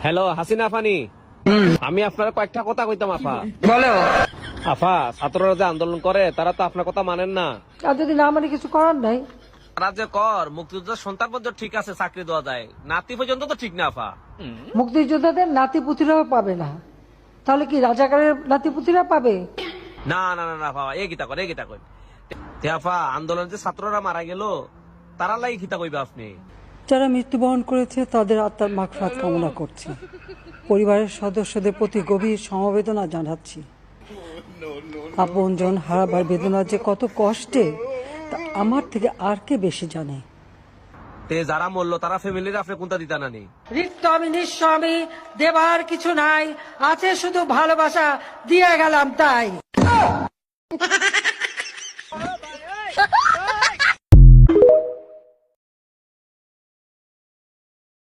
Hello Hasina funny, আমি আপনার কয়েকটা কথা কইতাম আফা। বলো। আফা, ছাত্ররা যে আন্দোলন করে তারা তো আপনার কথা মানেন না। আর যদি না মানে কিছু করার নাই। তারা যে কর মুক্তিযুদ্ধের সন্তান পর্যন্ত ঠিক আছে, চাকরি দেওয়া যায়, নাতি পর্যন্ত তো ঠিক না আফা। মুক্তিযোদ্ধাদের নাতিপুতিরাও পাবে না, তাহলে কি রাজাকারের নাতিপুতিরা পাবে? না না না না বাবা, এ গীতা কর, এ গীতা কর। তে আফা, আন্দোলনের যে ছাত্ররা মারা গেল তারা লাই গীতা কইবে আপনি। যারা মৃত্যুবরণ করেছে তাদের আত্মার মাগফিরাত কামনা করছি। পরিবারের সদস্যদের প্রতি গভীর সমবেদনা জানাচ্ছি। আপনজন হারাবার বেদনা যে কত কষ্টে তা আমার থেকে আর কে বেশি জানে। তে যারা মরলো তারা ফ্যামিলির আপনি কোনটা দিতা নানি? রিক্ত আমি নিঃস্ব, আমি দেবার কিছু নাই, আছে শুধু ভালোবাসা, দিয়ে গেলাম তাই।